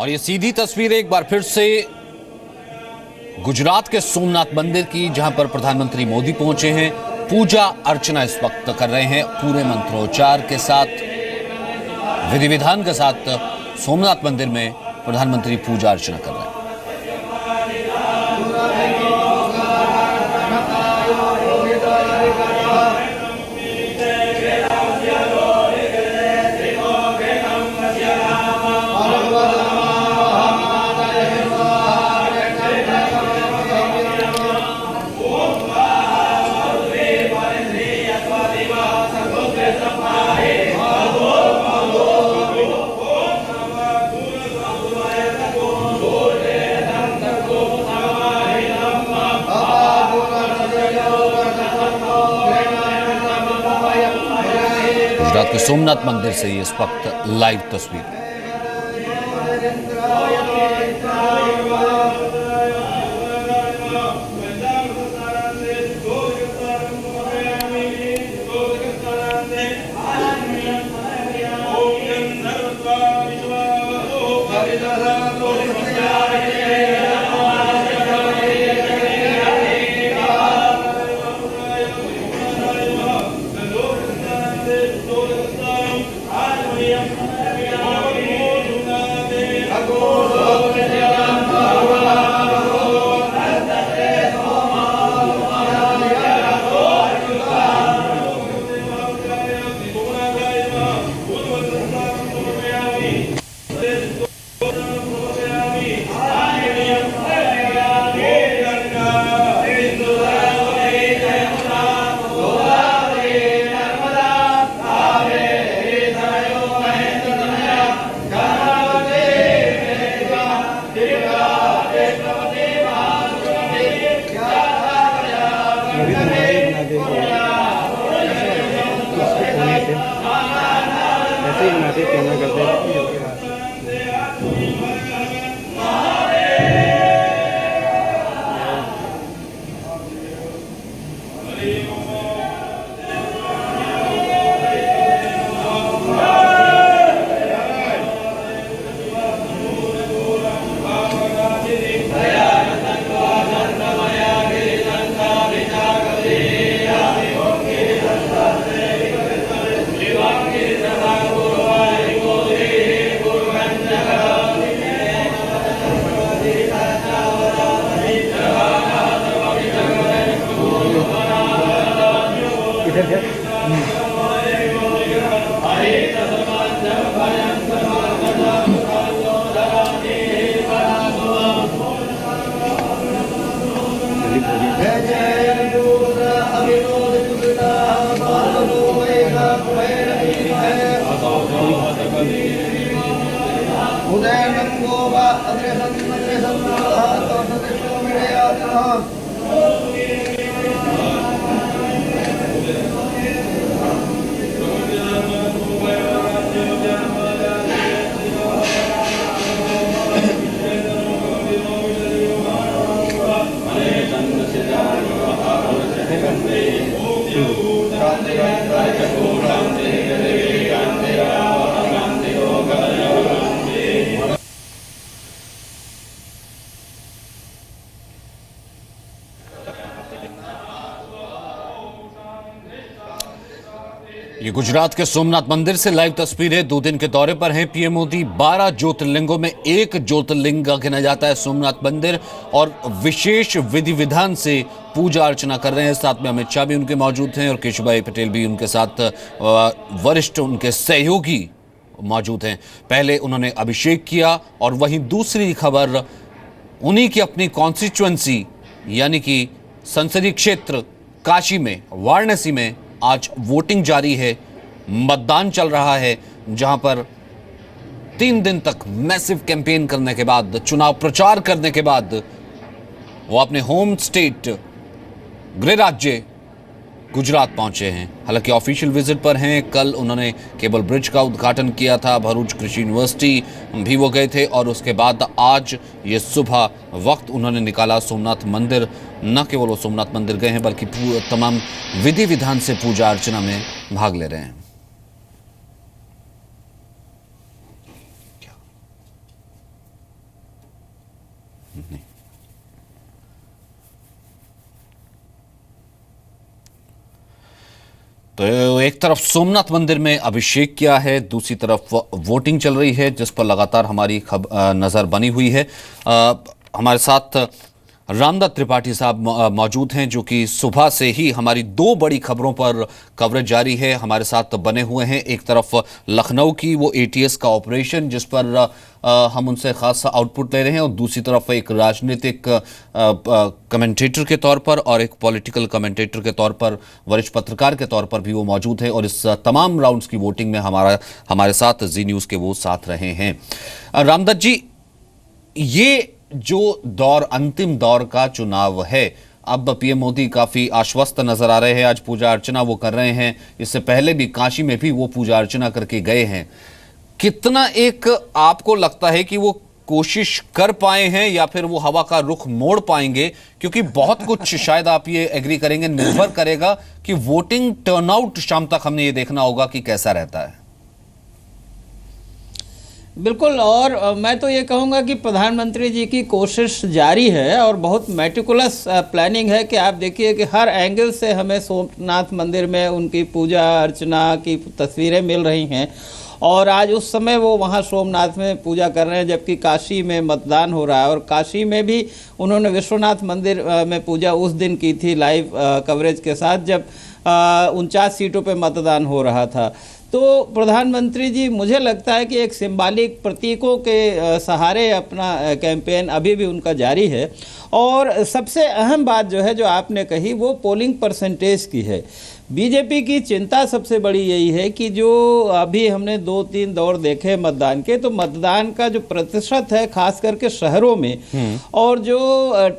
और ये सीधी तस्वीर एक बार फिर से गुजरात के सोमनाथ मंदिर की, जहां पर प्रधानमंत्री मोदी पहुंचे हैं। पूजा अर्चना इस वक्त कर रहे हैं पूरे मंत्रोच्चार के साथ, विधि विधान के साथ सोमनाथ मंदिर में प्रधानमंत्री पूजा अर्चना कर रहे हैं। गुजरात के सोमनाथ मंदिर से ये इस वक्त लाइव तस्वीर। ये गुजरात के सोमनाथ मंदिर से लाइव तस्वीर है। 2 दिन के दौरे पर हैं पीएम मोदी। 12 ज्योतिर्लिंगों में एक ज्योतिर्लिंग गिना जाता है सोमनाथ मंदिर, और विशेष विधि विधान से पूजा अर्चना कर रहे हैं। साथ में अमित शाह भी उनके मौजूद हैं और केशुभाई पटेल भी उनके साथ, वरिष्ठ उनके सहयोगी मौजूद हैं। पहले उन्होंने अभिषेक किया, और वहीं दूसरी खबर, उन्हीं की अपनी कॉन्स्टिट्यूएंसी यानी कि संसदीय क्षेत्र काशी में, वाराणसी में आज वोटिंग जारी है, मतदान चल रहा है, जहां पर 3 दिन तक मैसिव कैंपेन करने के बाद, चुनाव प्रचार करने के बाद वो अपने होम स्टेट, गृह राज्य गुजरात पहुंचे हैं। हालांकि ऑफिशियल विजिट पर हैं। कल उन्होंने केबल ब्रिज का उद्घाटन किया था, भरूच कृषि यूनिवर्सिटी भी वो गए थे, और उसके बाद आज ये सुबह वक्त उन्होंने निकाला सोमनाथ मंदिर। न केवल वो सोमनाथ मंदिर गए हैं, बल्कि तमाम विधि विधान से पूजा अर्चना में भाग ले रहे हैं। तो एक तरफ सोमनाथ मंदिर में अभिषेक किया है, दूसरी तरफ वोटिंग चल रही है जिस पर लगातार हमारी नजर बनी हुई है। हमारे साथ रामदत्त त्रिपाठी साहब मौजूद हैं जो कि सुबह से ही हमारी दो बड़ी खबरों पर कवरेज जारी है, हमारे साथ बने हुए हैं। एक तरफ लखनऊ की वो एटीएस का ऑपरेशन जिस पर हम उनसे खास आउटपुट ले रहे हैं, और दूसरी तरफ एक राजनीतिक कमेंटेटर के तौर पर और एक पॉलिटिकल कमेंटेटर के तौर पर, वरिष्ठ पत्रकार के तौर पर भी वो मौजूद है, और इस तमाम राउंड्स की वोटिंग में हमारे साथ जी न्यूज़ के वो साथ रहे हैं। रामदत्त जी, ये जो दौर, अंतिम दौर का चुनाव है, अब पीएम मोदी काफी आश्वस्त नजर आ रहे हैं। आज पूजा अर्चना वो कर रहे हैं, इससे पहले भी काशी में भी वो पूजा अर्चना करके गए हैं। कितना एक आपको लगता है कि वो कोशिश कर पाए हैं या फिर वो हवा का रुख मोड़ पाएंगे? क्योंकि बहुत कुछ शायद आप ये एग्री करेंगे, निर्भर करेगा कि वोटिंग टर्नआउट शाम तक हमने ये देखना होगा कि कैसा रहता है। बिल्कुल, और मैं तो ये कहूँगा कि प्रधानमंत्री जी की कोशिश जारी है और बहुत मेटिकुलस प्लानिंग है कि आप देखिए कि हर एंगल से हमें सोमनाथ मंदिर में उनकी पूजा अर्चना की तस्वीरें मिल रही हैं। और आज उस समय वो वहाँ सोमनाथ में पूजा कर रहे हैं, जबकि काशी में मतदान हो रहा है। और काशी में भी उन्होंने विश्वनाथ मंदिर में पूजा उस दिन की थी, लाइव कवरेज के साथ, जब 49 सीटों पे मतदान हो रहा था। तो प्रधानमंत्री जी, मुझे लगता है कि एक सिंबॉलिक प्रतीकों के सहारे अपना कैंपेन अभी भी उनका जारी है। और सबसे अहम बात जो है, जो आपने कही, वो पोलिंग परसेंटेज की है। बीजेपी की चिंता सबसे बड़ी यही है कि जो अभी हमने 2-3 दौर देखे मतदान के, तो मतदान का जो प्रतिशत है खास करके शहरों में, और जो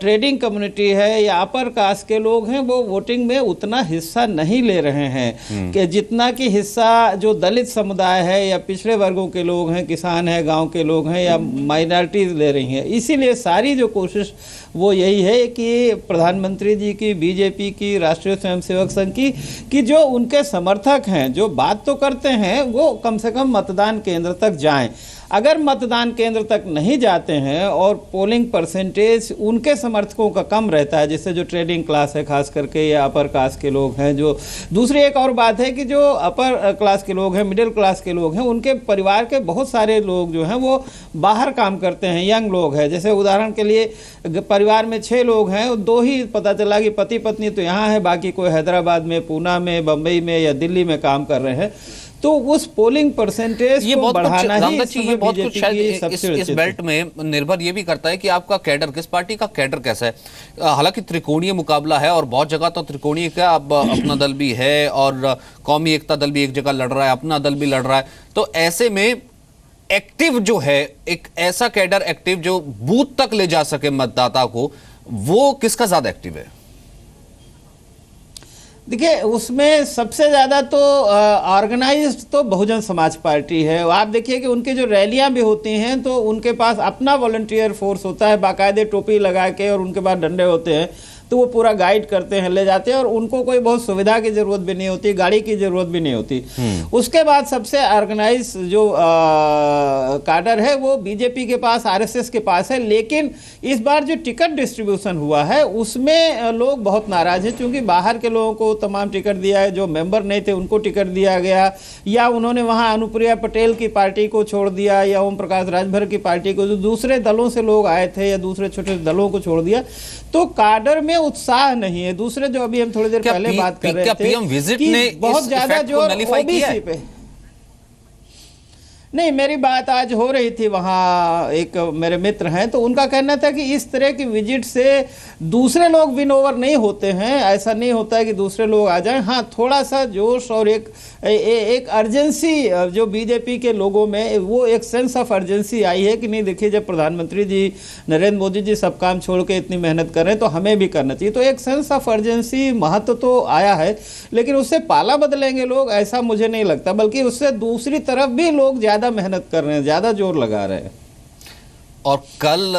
ट्रेडिंग कम्युनिटी है या अपर कास्ट के लोग हैं, वो वोटिंग में उतना हिस्सा नहीं ले रहे हैं कि जितना कि हिस्सा जो दलित समुदाय है या पिछड़े वर्गों के लोग हैं, किसान हैं, गाँव के लोग हैं या माइनॉरिटीज ले रही हैं। इसीलिए सारी जो कोशिश वो यही है कि प्रधानमंत्री जी की, बीजेपी की, राष्ट्रीय स्वयंसेवक संघ की, कि जो उनके समर्थक हैं, जो बात तो करते हैं, वो कम से कम मतदान केंद्र तक जाएं। अगर मतदान केंद्र तक नहीं जाते हैं और पोलिंग परसेंटेज उनके समर्थकों का कम रहता है, जिससे जो ट्रेडिंग क्लास है खास करके या अपर कास्ट के लोग हैं, जो दूसरी एक और बात है कि जो अपर क्लास के लोग हैं, मिडिल क्लास के लोग हैं, उनके परिवार के बहुत सारे लोग जो हैं वो बाहर काम करते हैं, यंग लोग हैं। जैसे उदाहरण के लिए परिवार में 6 लोग हैं, 2 ही पता चला कि पति पत्नी तो यहाँ है, बाकी कोई हैदराबाद में, पूना में, बम्बई में या दिल्ली में काम कर रहे हैं। तो उस पोलिंग परसेंटेज को बढ़ाना ही ये बहुत कुछ शायद इस बेल्ट में निर्भर ये भी करता है कि आपका कैडर, किस पार्टी का कैडर कैसा है। हालांकि त्रिकोणीय मुकाबला है और बहुत जगह तो त्रिकोणीय का अब अपना दल भी है और कौमी एकता दल भी एक जगह लड़ रहा है, अपना दल भी लड़ रहा है। तो ऐसे में एक्टिव जो है, एक ऐसा कैडर एक्टिव जो बूथ तक ले जा सके मतदाता को, वो किसका ज्यादा एक्टिव है? देखिए, उसमें सबसे ज़्यादा तो ऑर्गेनाइज्ड तो बहुजन समाज पार्टी है। आप देखिए कि उनकी जो रैलियां भी होती हैं तो उनके पास अपना वॉलंटियर फोर्स होता है, बाकायदे टोपी लगा के, और उनके पास डंडे होते हैं, तो वो पूरा गाइड करते हैं, ले जाते हैं, और उनको कोई बहुत सुविधा की जरूरत भी नहीं होती, गाड़ी की जरूरत भी नहीं होती। उसके बाद सबसे ऑर्गेनाइज जो काडर है वो बीजेपी के पास, आरएसएस के पास है। लेकिन इस बार जो टिकट डिस्ट्रीब्यूशन हुआ है उसमें लोग बहुत नाराज हैं, क्योंकि बाहर के लोगों को तमाम टिकट दिया है, जो मेंबर नहीं थे उनको टिकट दिया गया, या उन्होंने वहां अनुप्रिया पटेल की पार्टी को छोड़ दिया, या ओम प्रकाश राजभर की पार्टी को, जो दूसरे दलों से लोग आए थे, या दूसरे छोटे दलों को छोड़ दिया। तो काडर में उत्साह नहीं है। दूसरे जो अभी हम थोड़ी देर पहले बात कर रहे थे, पीएम विजिट ने बहुत ज्यादा जो ओबीसी पे नहीं, मेरी बात आज हो रही थी, वहाँ एक मेरे मित्र हैं, तो उनका कहना था कि इस तरह की विजिट से दूसरे लोग विन ओवर नहीं होते हैं। ऐसा नहीं होता है कि दूसरे लोग आ जाएं। हाँ, थोड़ा सा जोश और एक अर्जेंसी जो बीजेपी के लोगों में, वो एक सेंस ऑफ अर्जेंसी आई है कि नहीं, देखिए, जब प्रधानमंत्री जी नरेंद्र मोदी जी सब काम छोड़ के इतनी मेहनत कर रहे हैं तो हमें भी करना चाहिए। तो एक सेंस ऑफ अर्जेंसी, महत्व तो आया है, लेकिन उससे पाला बदलेंगे लोग, ऐसा मुझे नहीं लगता। बल्कि उससे दूसरी तरफ भी लोग ज़्यादा मेहनत कर रहे हैं, ज़्यादा जोर लगा रहे हैं। और कल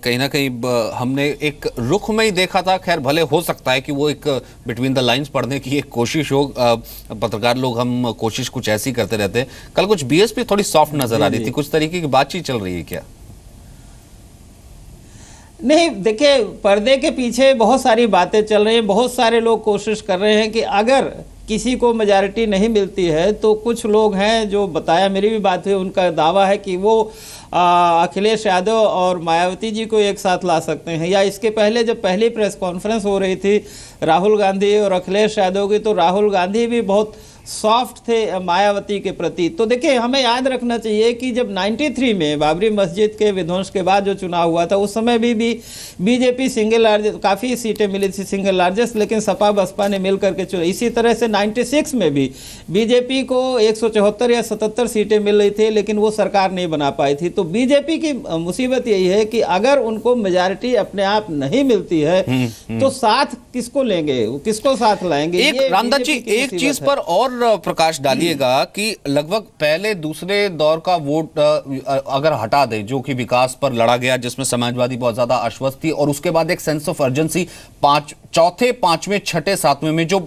कहीं ना कहीं हमने एक रुख में ही देखा था, खैर भले हो सकता है कि वो एक बिटवीन द लाइंस पढ़ने की एक कोशिश हो, पत्रकार लोग हम कोशिश कुछ ऐसी करते रहते हैं। कल कुछ बीएसपी थोड़ी सॉफ्ट नजर आ रही थी, कुछ तरीके की बातचीत चल रही है क्या? नहीं, देखिए, पर्दे के पीछे बहुत सारी बातें चल रही हैं। बहुत सारे लोग कोशिश कर रहे हैं कि अगर किसी को मेजॉरिटी नहीं मिलती है तो कुछ लोग हैं जो बताया, मेरी भी बात हुई, उनका दावा है कि वो अखिलेश यादव और मायावती जी को एक साथ ला सकते हैं। या इसके पहले जब पहली प्रेस कॉन्फ्रेंस हो रही थी राहुल गांधी और अखिलेश यादव की, तो राहुल गांधी भी बहुत सॉफ्ट थे मायावती के प्रति। तो देखिए, हमें याद रखना चाहिए कि जब 93 में बाबरी मस्जिद के विध्वंस के बाद जो चुनाव हुआ था, उस समय भी बीजेपी सिंगल लार्जेस्ट, काफ़ी सीटें मिली थी सिंगल लार्जेस्ट, लेकिन सपा बसपा ने मिल करके चुना। इसी तरह से 96 में भी बीजेपी को 174 या 77 सीटें मिल रही थी, लेकिन वो सरकार नहीं बना पाई थी। तो बीजेपी की मुसीबत यही है कि अगर उनको मेजॉरिटी अपने आप नहीं मिलती है तो साथ किसको लेंगे, किसको साथ लाएंगे? एक रामदास जी, एक चीज पर और प्रकाश डालिएगा कि लगभग पहले दूसरे दौर का वोट अगर हटा दे जो कि विकास पर लड़ा गया, जिसमें समाजवादी बहुत ज्यादा आश्वस्त थी, और उसके बाद एक सेंस ऑफ अर्जेंसी चौथे, पांचवें, छठे, सातवें में जो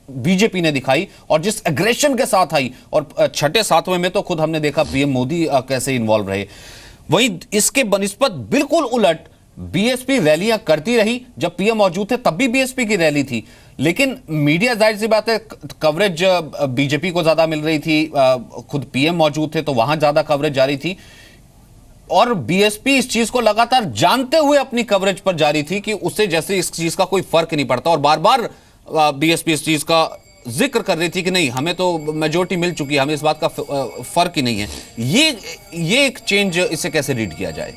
बीजेपी ने दिखाई और जिस एग्रेशन के साथ आई, और छठे सातवें में तो खुद हमने देखा पीएम मोदी कैसे इन्वॉल्व रहे। वहीं इसके बनिस्बत बिल्कुल उलट बीएसपी रैलियां करती रही। जब पीएम मौजूद थे तब भी बीएसपी की रैली थी, लेकिन मीडिया, जाहिर सी बात है, कवरेज बीजेपी को ज्यादा मिल रही थी। खुद पीएम मौजूद थे तो वहां ज्यादा कवरेज जारी थी, और बीएसपी इस चीज को लगातार जानते हुए अपनी कवरेज पर जारी थी कि उससे जैसे इस चीज का कोई फर्क नहीं पड़ता। और बार बार बीएसपी इस चीज का जिक्र कर रही थी कि नहीं, हमें तो मेजोरिटी मिल चुकी है, हमें इस बात का फर्क ही नहीं है। ये एक चेंज, इसे कैसे रीड किया जाए?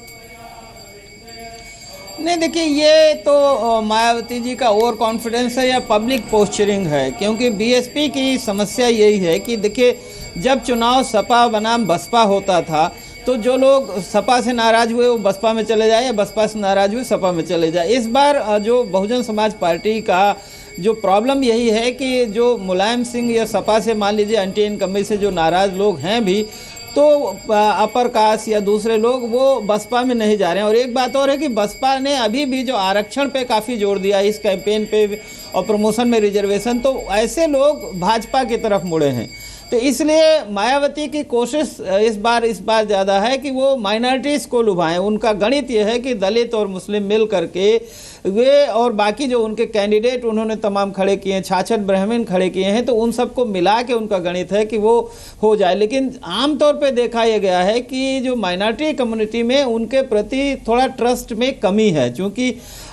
नहीं, देखिए, ये तो मायावती जी का ओवर कॉन्फिडेंस है या पब्लिक पोस्चरिंग है, क्योंकि बीएसपी की समस्या यही है कि देखिए, जब चुनाव सपा बनाम बसपा होता था तो जो लोग सपा से नाराज हुए वो बसपा में चले जाए, या बसपा से नाराज हुए सपा में चले जाए। इस बार जो बहुजन समाज पार्टी का जो प्रॉब्लम यही है कि जो मुलायम सिंह या सपा से, मान लीजिए एंटी इनकम्बेंसी से जो नाराज लोग हैं भी, तो अपर कास्ट या दूसरे लोग वो बसपा में नहीं जा रहे हैं। और एक बात और है कि बसपा ने अभी भी जो आरक्षण पे काफ़ी जोर दिया इस कैंपेन पे और प्रमोशन में रिजर्वेशन, तो ऐसे लोग भाजपा की तरफ मुड़े हैं। तो इसलिए मायावती की कोशिश इस बार ज़्यादा है कि वो माइनॉरिटीज़ को लुभाएं। उनका गणित ये है कि दलित और मुस्लिम मिल करके वे, और बाकी जो उनके कैंडिडेट उन्होंने तमाम खड़े किए हैं, 66 ब्राह्मण खड़े किए हैं, तो उन सबको मिला के उनका गणित है कि वो हो जाए। लेकिन आमतौर पे देखा यह गया है कि जो माइनॉरिटी कम्युनिटी में उनके प्रति थोड़ा ट्रस्ट में कमी है, क्योंकि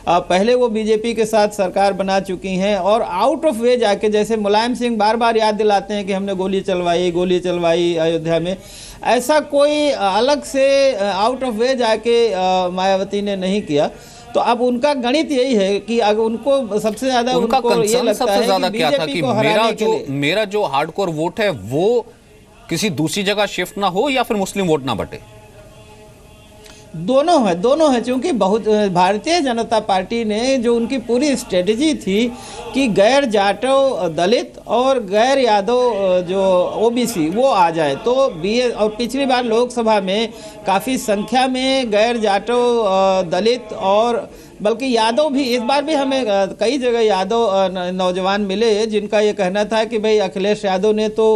पहले वो बीजेपी के साथ सरकार बना चुकी हैं, और आउट ऑफ वे जाके, जैसे मुलायम सिंह बार बार याद दिलाते हैं कि हमने गोली चलवाई अयोध्या में, ऐसा कोई अलग से आउट ऑफ वे जाके मायावती ने नहीं किया। तो अब उनका गणित यही है कि अगर उनको सबसे ज्यादा, उनका उनको ये लगता सबसे है ज्यादा कि क्या था कि मेरा जो हार्डकोर वोट है वो किसी दूसरी जगह शिफ्ट ना हो या फिर मुस्लिम वोट ना बटे। दोनों है, क्योंकि बहुत भारतीय जनता पार्टी ने जो उनकी पूरी स्ट्रेटजी थी कि गैर जाटव दलित और गैर यादव जो ओबीसी वो आ जाए, तो और पिछली बार लोकसभा में काफ़ी संख्या में गैर जाटव दलित और बल्कि यादव भी, इस बार भी हमें कई जगह यादव नौजवान मिले जिनका ये कहना था कि भाई अखिलेश यादव ने तो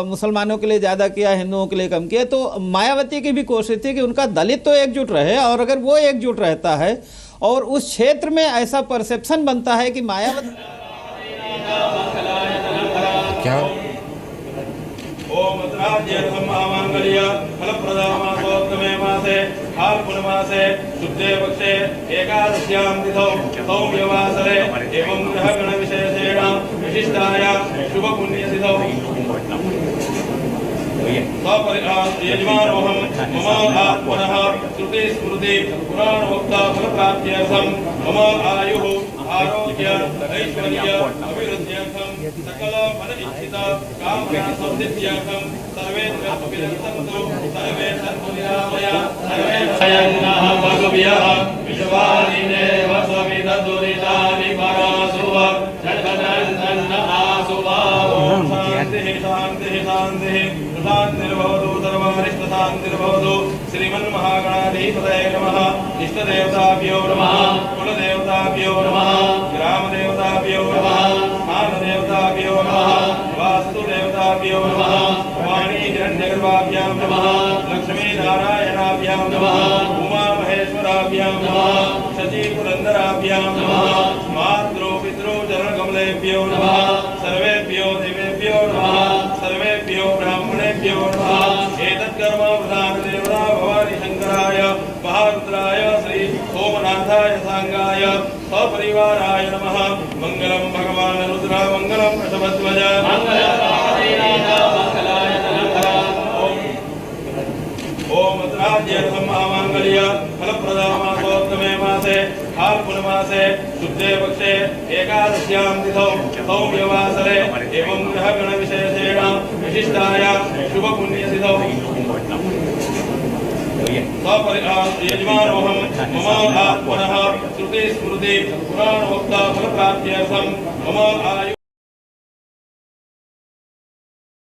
मुसलमानों के लिए ज़्यादा किया, हिंदुओं के लिए कम किया। तो मायावती की भी कोशिश थी कि उनका दलित तो एकजुट रहे, और अगर वो एकजुट रहता है और उस क्षेत्र में ऐसा परसेप्शन बनता है कि मायावती क्या ओम राज्यमांगल्य फलप्रदामासोत्तमे मासे फाल्गुनमासे शुद्धे पक्षे एकादश्यां तिथौ सौम्यवासरे एवं ग्रहगणविशेषेण विशिष्टायां शुभपुण्यतिथौ यजमानोऽहं मम आत्मनः श्रुतिस्मृति पुराणोक्ता फलप्राप्त्यर्थं मम आयुः आरोग्य ऐश्वर्य अभिवृद्ध्यर्थं सकल मन इच्छित कामना सिद्ध्यर्थं सर्वे सन्तु सर्वे सन्तु निरामया सर्वे सयन्नः भगव्यः विश्वानिने वसविदुरितानि परासुव जगदन्तन्न आसुवावो शान्तिः शान्तिर्भवतु सर्वारिष्टशान्तिर्भवतु। श्रीमन्महागणाधिपतये नमः। इष्टदेवताभ्यो नमः। कुलदेवताभ्यो नमः। ग्रामदेवताभ्यो नमः। स्थानदेवताभ्यो नमः। वास्तुदेवताभ्यो नमः। वाणी हिरण्यगर्भाभ्यां नमः। लक्ष्मीनारायणाभ्यां नमः। उमामहेश्वराभ्यां पुष्पाभ्यां नमः शची पुरन्दराभ्यां नमः मातृ पितृ चरणकमलेभ्यो नमः सर्वेभ्यो देवेभ्यो नमः सर्वेभ्यो ब्राह्मणेभ्यो नमः एतत्कर्म प्रधान देवता भवानी शंकराय महारुद्राय श्री सोमनाथाय सांगाय सपरिवाराय नमः मंगलम भगवान रुद्र मंगलम वृषभध्वज ओम राज्य महामांगल्य फलप्रदा मासोत्तमे मासे फाल्गुनमासे शुद्धे पक्षे एकादश्यां तिथौ सौम्यवासरे एवं ग्रहगण विशेषेण विशिष्टाया शुभ पुण्यतिथौ यजमानोऽहं मम आत्मनः श्रुति स्मृति पुराणोक्ता फलप्राप्त्यर्थं मम आयु